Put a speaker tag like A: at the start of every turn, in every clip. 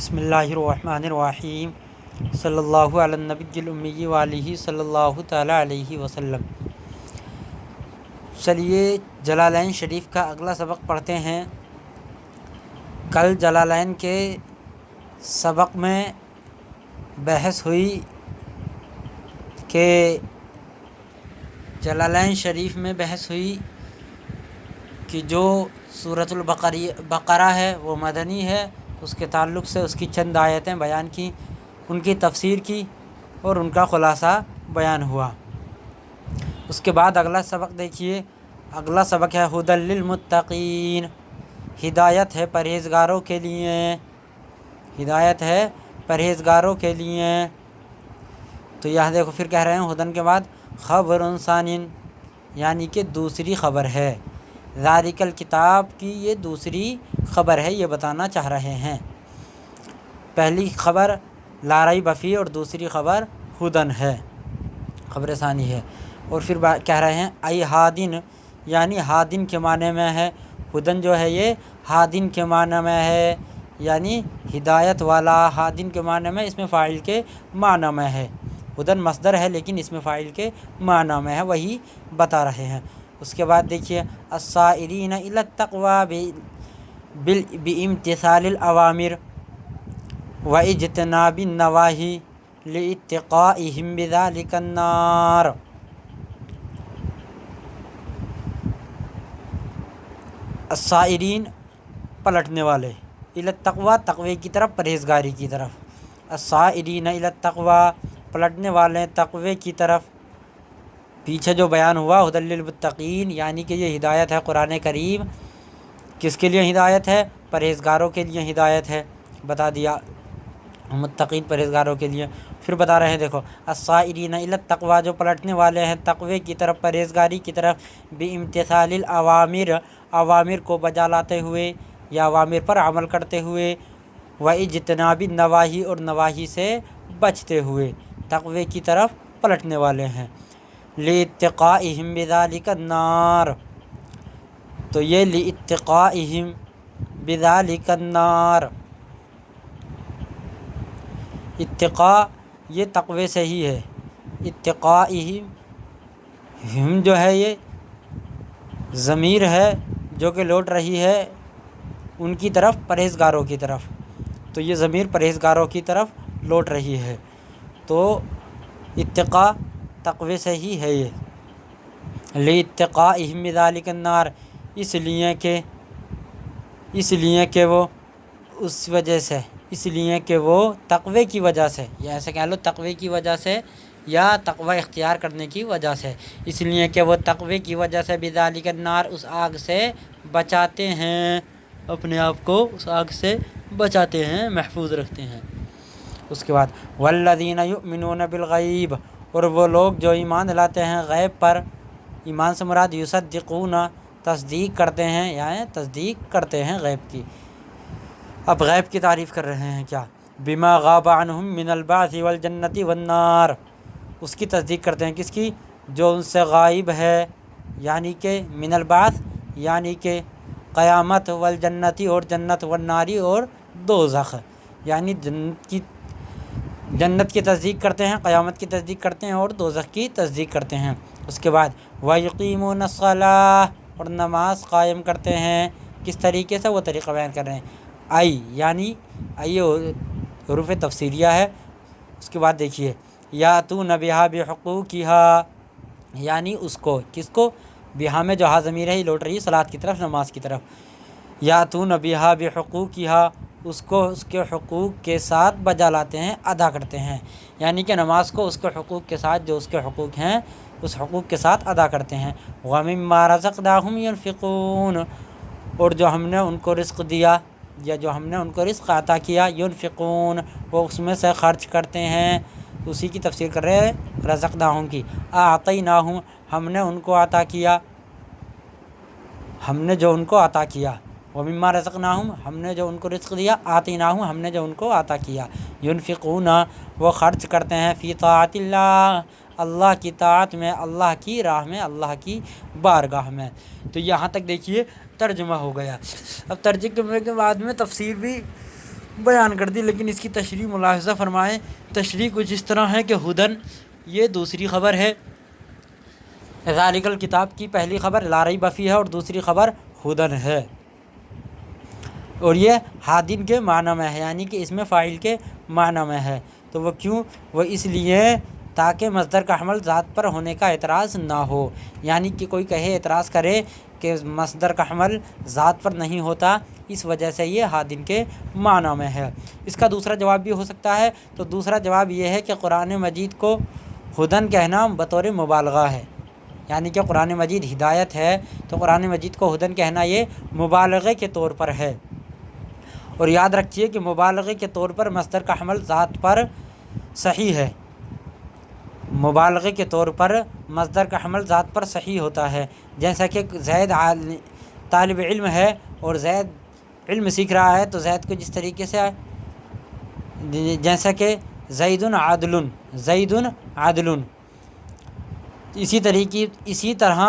A: بسم اللہ الرحمن الرحیم صلی اللہ علی النبی الامی وآلہ صلی اللہ تعالیٰ علیہ وسلم۔ چلیے جلالین شریف کا اگلا سبق پڑھتے ہیں۔ کل جلالین کے سبق میں بحث ہوئی کہ جلالین شریف میں بحث ہوئی کہ جو سورۃ البقرہ ہے وہ مدنی ہے، اس کے تعلق سے اس کی چند آیتیں بیان کی، ان کی تفسیر کی اور ان کا خلاصہ بیان ہوا۔ اس کے بعد اگلا سبق دیکھیے، اگلا سبق ہے ھدی للمتقین، ہدایت ہے پرہیزگاروں کے لیے، ہدایت ہے پرہیزگاروں کے لیے۔ تو یہاں دیکھو پھر کہہ رہے ہیں ھدن کے بعد خبر ثانٍ، یعنی کہ دوسری خبر ہے، ذالک الکتاب کی یہ دوسری خبر ہے، یہ بتانا چاہ رہے ہیں۔ پہلی خبر لا ریب فیہ اور دوسری خبر ھدن ہے، خبر ثانی ہے۔ اور پھر کہہ رہے ہیں ای ہادن، یعنی ہادن کے معنی میں ہے، ھدن جو ہے یہ ہادن کے معنی میں ہے، یعنی ہدایت والا۔ ہادن کے معنی میں اس میں فاعل کے معنی میں ہے، ھدن مصدر ہے لیکن اس میں فاعل کے معنی میں ہے، وہی بتا رہے ہیں۔ اس کے بعد دیکھیے السائرین الی التقوی بامتثال الاوامر واجتناب النواہی لاتقائہم بذلک النار۔ السائرین پلٹنے والے، الی التقوی تقوی کی طرف، پرہیزگاری کی طرف، السائرین الی التقوی پلٹنے والے تقوی کی طرف۔ پیچھے جو بیان ہوا ھدی للمتقین، یعنی کہ یہ ہدایت ہے قرآن کریم، کس کے لیے ہدایت ہے؟ پرہیزگاروں کے لیے ہدایت ہے، بتا دیا، متقین پرہیزگاروں کے لیے۔ پھر بتا رہے ہیں دیکھو السائرین الی التقوی، جو پلٹنے والے ہیں تقوی کی طرف، پرہیزگاری کی طرف، بامتثال الاوامر اوامر کو بجا لاتے ہوئے یا اوامر پر عمل کرتے ہوئے، واجتناب النواہی اور نواہی سے بچتے ہوئے، تقوی کی طرف پلٹنے والے ہیں۔ لاتقائہم بذلک النار، تو یہ لاتقائہم بذلک النار، اتقاء یہ تقوی سے ہی ہے، اتقائہم ہم جو ہے یہ ضمیر ہے جو کہ لوٹ رہی ہے ان کی طرف، پرہیزگاروں کی طرف، تو یہ ضمیر پرہیزگاروں کی طرف لوٹ رہی ہے، تو اتقاء تقوی سے ہی ہے یہ۔ لاتقائہم بذلک النار، اس لیے کہ وہ اس وجہ سے، اس لیے کہ وہ تقوی کی وجہ سے، یا ایسے کہہ لو تقوی کی وجہ سے یا تقوی اختیار کرنے کی وجہ سے، اس لیے کہ وہ تقوی کی وجہ سے بذلک النار اس آگ سے بچاتے ہیں، اپنے آپ کو اس آگ سے بچاتے ہیں، محفوظ رکھتے ہیں۔ اس کے بعد والذین یؤمنون بالغیب، اور وہ لوگ جو ایمان لاتے ہیں غیب پر، ایمان سے مراد یصدقون تصدیق کرتے ہیں، یعنی تصدیق کرتے ہیں غیب کی۔ اب غیب کی تعریف کر رہے ہیں کیا؟ بما غاب عنہم من البعث والجنۃ والنار، اس کی تصدیق کرتے ہیں، کس کی؟ جو ان سے غائب ہے، یعنی کہ من البعث یعنی کہ قیامت، والجنتی اور جنت، والناری اور دوزخ، یعنی جنت کی تصدیق کرتے ہیں، قیامت کی تصدیق کرتے ہیں اور دوزخ کی تصدیق کرتے ہیں۔ اس کے بعد وَيُقِيمُونَ الصَّلَاةَ، اور نماز قائم کرتے ہیں، کس طریقے سے؟ وہ طریقہ بیان کر رہے ہیں۔ آئی یعنی آئی حروف تفسیریہ ہے۔ اس کے بعد دیکھیے یاتون بہا بحقوقہا، یعنی اس کو، کس کو؟ بہا میں جو ہا ضمیر ہے یہ لوٹ رہی ہے صلاۃ کی طرف، نماز کی طرف۔ یاتون بہا بحقوقہا، اس کو اس کے حقوق کے ساتھ بجا لاتے ہیں، ادا کرتے ہیں، یعنی کہ نماز کو اس کے حقوق کے ساتھ، جو اس کے حقوق ہیں اس حقوق کے ساتھ ادا کرتے ہیں۔ وَمِمَّا رَزَقْنَاهُمْ يُنْفِقُونَ، اور جو ہم نے ان کو رزق دیا یا جو ہم نے ان کو رزق عطا کیا، ينفقون وہ اس میں سے خرچ کرتے ہیں، اسی کی تفسیر کر رہے ہیں رزقناہم کی۔ اعطیناہم ہم نے ان کو عطا کیا، ہم نے جو ان کو عطا کیا، ومما رزقناہم ہم نے جو ان کو رزق دیا، آتیناہم ہم نے جو ان کو عطا کیا، ينفقون وہ خرچ کرتے ہیں، فی طاعت اللہ اللہ کی طاعت میں، اللہ کی راہ میں، اللہ کی بارگاہ میں۔ تو یہاں تک دیکھیے ترجمہ ہو گیا۔ اب ترجمے کے بعد میں تفسیر بھی بیان کر دی، لیکن اس کی تشریح ملاحظہ فرمائیں۔ تشریح کچھ اس طرح ہے کہ ہدن یہ دوسری خبر ہے، ذالک الکتاب کی پہلی خبر لا ریب فیہ ہے اور دوسری خبر ہدن ہے، اور یہ ہادن کے معنی میں ہے، یعنی کہ اس میں فاعل کے معنی میں ہے۔ تو وہ کیوں؟ وہ اس لیے تاکہ مصدر کا حمل ذات پر ہونے کا اعتراض نہ ہو، یعنی کہ کوئی کہے، اعتراض کرے کہ مصدر کا حمل ذات پر نہیں ہوتا، اس وجہ سے یہ ہادن کے معنی میں ہے۔ اس کا دوسرا جواب بھی ہو سکتا ہے، تو دوسرا جواب یہ ہے کہ قرآن مجید کو ہدن کہنا بطور مبالغہ ہے، یعنی کہ قرآن مجید ہدایت ہے تو قرآن مجید کو ہدن کہنا یہ مبالغے کے طور پر ہے۔ اور یاد رکھیے کہ مبالغے کے طور پر مصدر کا حمل ذات پر صحیح ہے، مبالغے کے طور پر مصدر کا حمل ذات پر صحیح ہوتا ہے، جیسا کہ زید طالب علم ہے اور زید علم سیکھ رہا ہے، تو زید کو جس طریقے سے جیسا کہ زید عادل، اسی طرح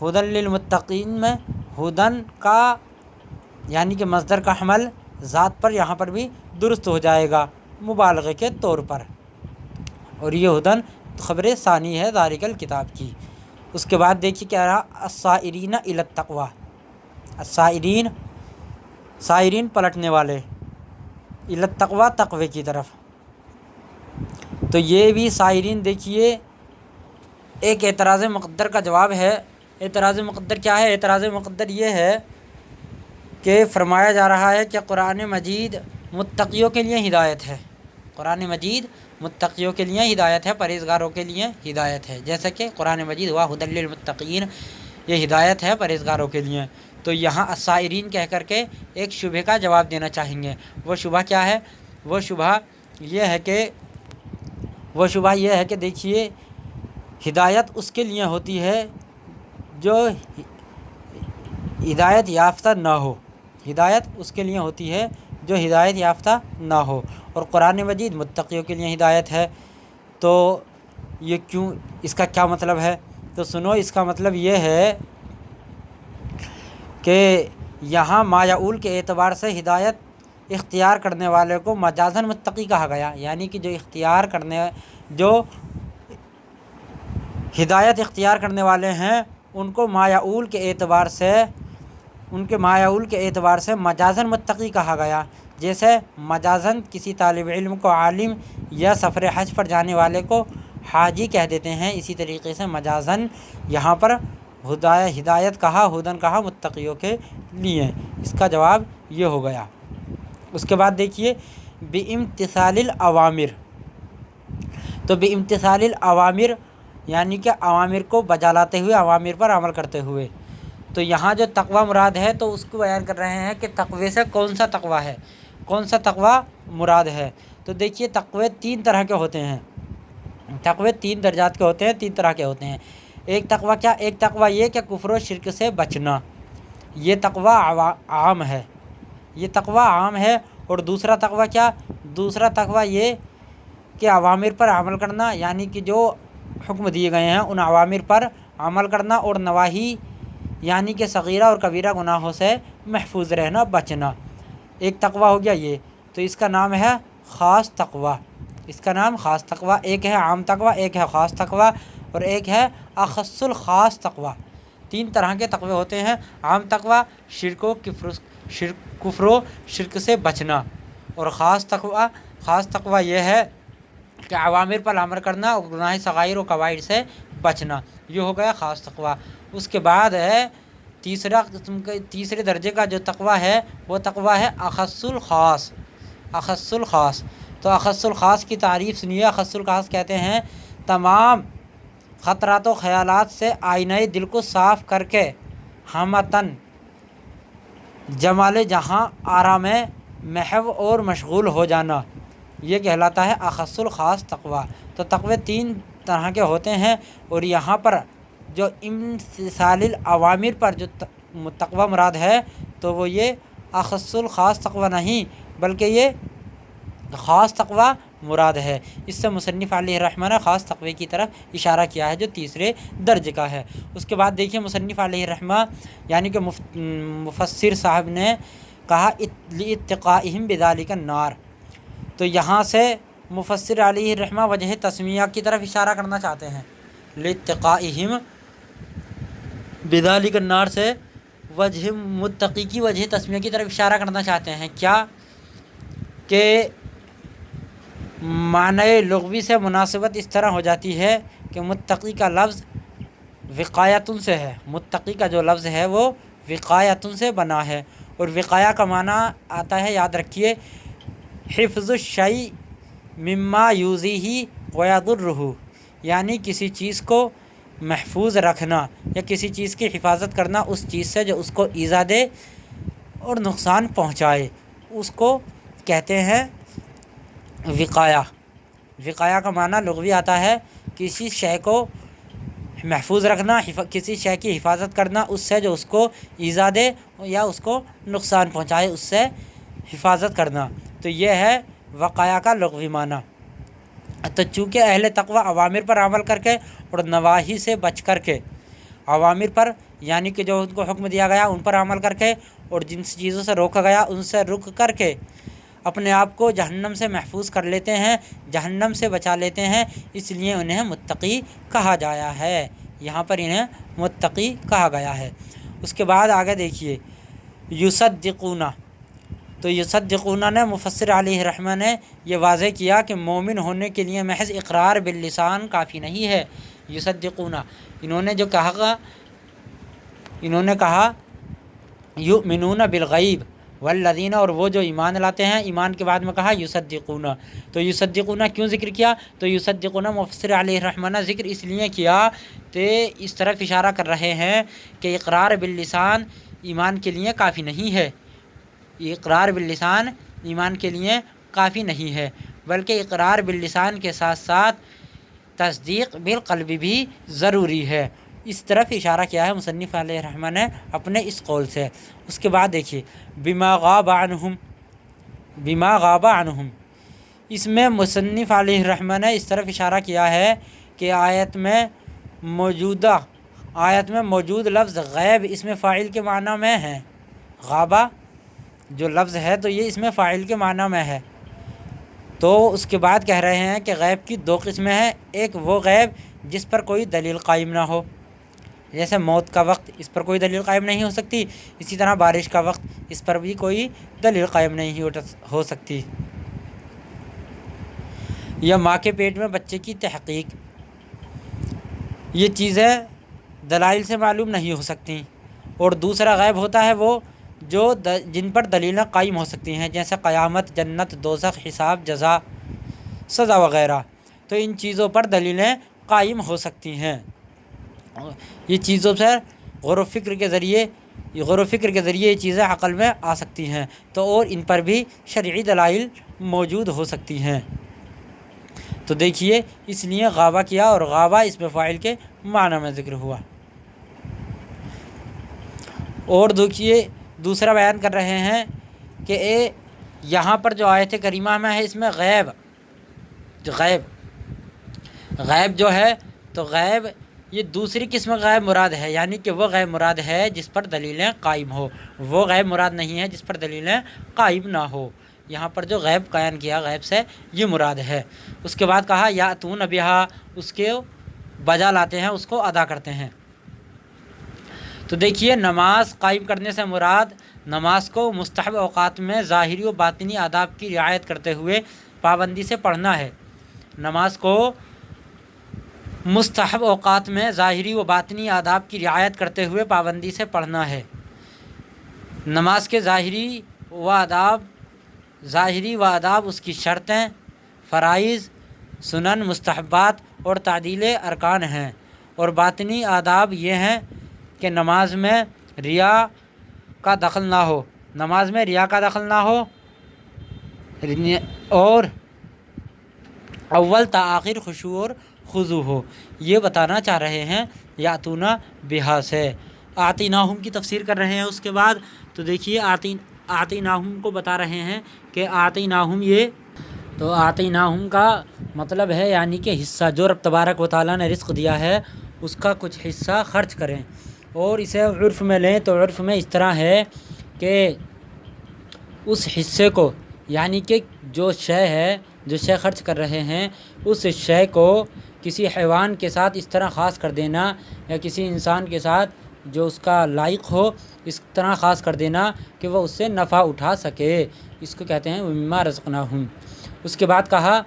A: ہدن للمتقین میں ہدن کا یعنی کہ مصدر کا حمل ذات پر یہاں پر بھی درست ہو جائے گا مبالغے کے طور پر، اور یہ ہدن خبر ثانی ہے ذالک الکتاب کی۔ اس کے بعد دیکھیے کیا رہا، السائرین الی التقوی، سائرین پلٹنے والے، الی التقوی تقوی کی طرف۔ تو یہ بھی سائرین دیکھیے ایک اعتراض مقدر کا جواب ہے۔ اعتراض مقدر کیا ہے؟ اعتراض مقدر یہ ہے کہ فرمایا جا رہا ہے کہ قرآن مجید متقیوں کے لیے ہدایت ہے، قرآن مجید متقیوں کے لیے ہدایت ہے، پرہیزگاروں کے لیے ہدایت ہے، جیسا کہ قرآن مجید ہوا ہدی للمتقین، یہ ہدایت ہے پرہیزگاروں کے لیے۔ تو یہاں السائرین کہہ کر کے ایک شبہ کا جواب دینا چاہیں گے۔ وہ شبہ کیا ہے؟ وہ شبہ یہ ہے کہ دیکھیے ہدایت اس کے لیے ہوتی ہے جو ہدایت یافتہ نہ ہو، ہدایت اس کے لیے ہوتی ہے جو ہدایت یافتہ نہ ہو، اور قرآن مجید متقیوں کے لیے ہدایت ہے۔ تو یہ کیوں؟ اس کا کیا مطلب ہے؟ تو سنو، اس کا مطلب یہ ہے کہ یہاں مایعول کے اعتبار سے ہدایت اختیار کرنے والے کو مجازاً متقی کہا گیا، یعنی کہ جو ہدایت اختیار کرنے والے ہیں ان کو مایعول کے اعتبار سے مجازاً متقی کہا گیا، جیسے مجازاً کسی طالب علم کو عالم یا سفر حج پر جانے والے کو حاجی کہہ دیتے ہیں، اسی طریقے سے مجازاً یہاں پر ہدایت کہا، ہدن کہا متقیوں کے لیے۔ اس کا جواب یہ ہو گیا۔ اس کے بعد دیکھیے بامتثال الاوامر، تو بامتثال الاوامر یعنی کہ اوامر کو بجا لاتے ہوئے، اوامر پر عمل کرتے ہوئے۔ تو یہاں جو تقوی مراد ہے تو اس کو بیان کر رہے ہیں کہ تقوی سے کون سا تقوی ہے، کون سا تقوی مراد ہے۔ تو دیکھیے تقوی تین طرح کے ہوتے ہیں، تقوی تین درجات کے ہوتے ہیں، تین طرح کے ہوتے ہیں۔ ایک تقوی کیا؟ ایک تقوی یہ کہ کفر و شرک سے بچنا، یہ تقوی عام ہے، یہ تقوی عام ہے۔ اور دوسرا تقوی کیا؟ دوسرا تقوی یہ کہ اوامر پر عمل کرنا، یعنی کہ جو حکم دیے گئے ہیں ان اوامر پر عمل کرنا، اور نواہی یعنی کہ صغیرہ اور کبیرہ گناہوں سے محفوظ رہنا، بچنا۔ ایک تقوی ہو گیا یہ، تو اس کا نام ہے خاص تقوی، اس کا نام خاص تقوی۔ ایک ہے عام تقوی، ایک ہے خاص تقوی، اور ایک ہے اخص الخاص تقوی۔ تین طرح کے تقوی ہوتے ہیں۔ عام تقوی کفر و شرک سے بچنا، اور خاص تقوی یہ ہے کہ اوامر پر عمل کرنا اور گناہ صغائر و کبائر سے بچنا، یہ ہو گیا خاص تقوی۔ اس کے بعد ہے تیسرے درجے کا جو تقوی ہے وہ تقوی ہے اخص الخاص، اخص الخاص۔ تو اخص الخاص کی تعریف سنیے۔ اخص الخاص کہتے ہیں تمام خطرات و خیالات سے آئینہ دل کو صاف کر کے ہمتن جمال جہاں آرام محو اور مشغول ہو جانا، یہ کہلاتا ہے اخص الخاص تقوی۔ تو تقوی تین طرح کے ہوتے ہیں، اور یہاں پر جو امتثال الاوامر پر جو تقوی مراد ہے تو وہ یہ اخص الخاص تقوی نہیں بلکہ یہ خاص تقوی مراد ہے۔ اس سے مصنف علیہ الرحمہ نے خاص تقوی کی طرف اشارہ کیا ہے جو تیسرے درجے کا ہے۔ اس کے بعد دیکھیے مصنف علیہ الرحمہ یعنی کہ مفسر صاحب نے کہا لِاتِّقَائِهِمْ بِذَلِكَ النَّارِ، تو یہاں سے مفسر علیہ الرحمہ وجہ تسمیہ کی طرف اشارہ کرنا چاہتے ہیں۔ لِاتِّقَائِهِمْ بِذَلِكَ النَّارِ سے وجہ متقی کی وجہ تسمیہ کی طرف اشارہ کرنا چاہتے ہیں، کیا کہ معنی لغوی سے مناسبت اس طرح ہو جاتی ہے کہ متقی کا لفظ وقایتن سے ہے، متقی کا جو لفظ ہے وہ وقایتن سے بنا ہے، اور وقایا کا معنی آتا ہے، یاد رکھیے، حفظ الشیء مما یؤذیہ ویضرہ، یعنی کسی چیز کو محفوظ رکھنا یا کسی چیز کی حفاظت کرنا اس چیز سے جو اس کو ایذا دے اور نقصان پہنچائے، اس کو کہتے ہیں وقایا۔ وقایا کا معنی لغوی آتا ہے کسی شے کو محفوظ رکھنا، کسی شے کی حفاظت کرنا اس سے جو اس کو ایذا دے یا اس کو نقصان پہنچائے، اس سے حفاظت کرنا، تو یہ ہے وقایا کا لغوی معنی۔ تو چونکہ اہل تقوی اوامر پر عمل کر کے اور نواہی سے بچ کر کے، اوامر پر یعنی کہ جو ان کو حکم دیا گیا ان پر عمل کر کے، اور جن چیزوں سے روکا گیا ان سے رک کر کے اپنے آپ کو جہنم سے محفوظ کر لیتے ہیں، جہنم سے بچا لیتے ہیں، اس لیے انہیں متقی کہا گیا ہے، یہاں پر انہیں متقی کہا گیا ہے۔ اس کے بعد آگے دیکھیے یصدقون، تو یصدقون نے مفسر علیہ الرحمہ نے یہ واضح کیا کہ مومن ہونے کے لیے محض اقرار باللسان کافی نہیں ہے۔ یصدقون، انہوں نے کہا یؤمنون بالغیب والذین، اور وہ جو ایمان لاتے ہیں، ایمان کے بعد میں کہا یصدقون، تو یصدقون کیوں ذکر کیا؟ تو یصدقون مفسر علیہ الرحمہ نے ذکر اس لیے کیا کہ اس طرف اشارہ کر رہے ہیں کہ اقرار باللسان ایمان کے لیے کافی نہیں ہے، اقرار باللسان ایمان کے لیے کافی نہیں ہے، بلکہ اقرار باللسان کے ساتھ ساتھ تصدیق بالقلب بھی ضروری ہے۔ اس طرف اشارہ کیا ہے مصنف علیہ الرحمہ نے اپنے اس قول سے۔ اس کے بعد دیکھیے بما غاب عنہم، اس میں مصنف علیہ الرحمہ نے اس طرف اشارہ کیا ہے کہ آیت میں موجود لفظ غیب اس میں فاعل کے معنی میں ہے، غابہ جو لفظ ہے تو یہ اس میں فاعل کے معنی میں ہے، تو اس کے بعد کہہ رہے ہیں کہ غیب کی دو قسمیں ہیں، ایک وہ غیب جس پر کوئی دلیل قائم نہ ہو، جیسے موت کا وقت، اس پر کوئی دلیل قائم نہیں ہو سکتی، اسی طرح بارش کا وقت، اس پر بھی کوئی دلیل قائم نہیں ہو سکتی، یا ماں کے پیٹ میں بچے کی تحقیق، یہ چیزیں دلائل سے معلوم نہیں ہو سکتی۔ اور دوسرا غیب ہوتا ہے وہ جو جن پر دلیلیں قائم ہو سکتی ہیں، جیسے قیامت، جنت، دوزخ، حساب، جزا، سزا وغیرہ، تو ان چیزوں پر دلیلیں قائم ہو سکتی ہیں، یہ چیزوں سے غور و فکر کے ذریعے یہ چیزیں عقل میں آ سکتی ہیں، تو اور ان پر بھی شرعی دلائل موجود ہو سکتی ہیں۔ تو دیکھیے اس لیے غابہ کیا، اور غابہ اس میں فاعل کے معنی میں ذکر ہوا۔ اور دیکھیے دوسرا بیان کر رہے ہیں کہ یہاں پر جو آیت کریمہ میں ہے اس میں غیب جو ہے تو غیب یہ دوسری قسم غیب مراد ہے، یعنی کہ وہ غیب مراد ہے جس پر دلیلیں قائم ہو، وہ غیب مراد نہیں ہے جس پر دلیلیں قائم نہ ہو، یہاں پر جو غیب بیان کیا غیب سے یہ مراد ہے۔ اس کے بعد کہا یاتون بہا، اس کے بجا لاتے ہیں، اس کو ادا کرتے ہیں۔ تو دیکھیے نماز قائم کرنے سے مراد نماز کو مستحب اوقات میں ظاہری و باطنی آداب کی رعایت کرتے ہوئے پابندی سے پڑھنا ہے، نماز کو مستحب اوقات میں ظاہری و باطنی آداب کی رعایت کرتے ہوئے پابندی سے پڑھنا ہے، نماز کے ظاہری و آداب اس کی شرطیں، فرائض، سنن، مستحبات اور تعدیل ارکان ہیں، اور باطنی آداب یہ ہیں کہ نماز میں ریا کا دخل نہ ہو، اور اول تا آخر خشوع اور خضوع ہو، یہ بتانا چاہ رہے ہیں یاتون بہا سے۔ آتیناہم کی تفسیر کر رہے ہیں اس کے بعد، تو دیکھیے آتیناہم کو بتا رہے ہیں کہ آتیناہم کا مطلب ہے یعنی کہ حصہ، جو رب تبارک و تعالیٰ نے رزق دیا ہے اس کا کچھ حصہ خرچ کریں، اور اسے عرف میں لیں تو عرف میں اس طرح ہے کہ اس حصے کو، یعنی کہ جو شے ہے، جو شے خرچ کر رہے ہیں، اس شے کو کسی حیوان کے ساتھ اس طرح خاص کر دینا، یا کسی انسان کے ساتھ جو اس کا لائق ہو اس طرح خاص کر دینا کہ وہ اس سے نفع اٹھا سکے، اس کو کہتے ہیں وَمِمَّا رَزَقْنَاهُمْ۔ اس کے بعد کہا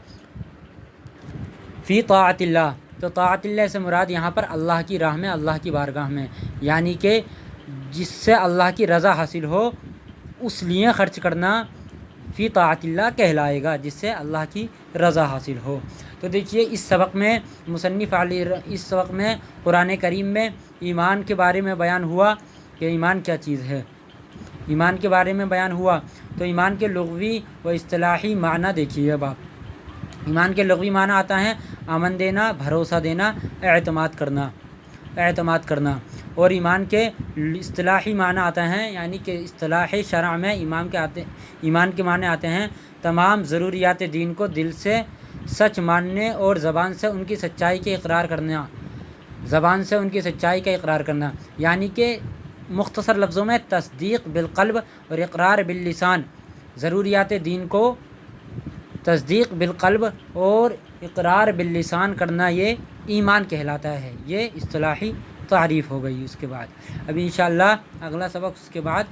A: فی طاعت اللہ، تو طاعت اللہ سے مراد یہاں پر اللہ کی راہ میں، اللہ کی بارگاہ میں، یعنی کہ جس سے اللہ کی رضا حاصل ہو اس لیے خرچ کرنا فی طاعت اللہ کہلائے گا، جس سے اللہ کی رضا حاصل ہو۔ تو دیکھیے اس سبق میں مصنف اس سبق میں قرآن کریم میں ایمان کے بارے میں بیان ہوا کہ ایمان کیا چیز ہے، ایمان کے بارے میں بیان ہوا۔ تو ایمان کے لغوی و اصطلاحی معنی دیکھیے اب آپ۔ ایمان کے لغوی معنی آتا ہے امن دینا، بھروسہ دینا، اعتماد کرنا، اور ایمان کے اصطلاحی معنی آتا ہے، یعنی کہ اصطلاح شرع میں ایمان کے معنی آتے ہیں تمام ضروریات دین کو دل سے سچ ماننے اور زبان سے ان کی سچائی کا اقرار کرنا، یعنی کہ مختصر لفظوں میں تصدیق بالقلب اور اقرار باللسان، ضروریات دین کو تصدیق بالقلب اور اقرار باللسان کرنا، یہ ایمان کہلاتا ہے۔ یہ اصطلاحی تعریف ہو گئی۔ اس کے بعد ابھی انشاءاللہ اگلا سبق اس کے بعد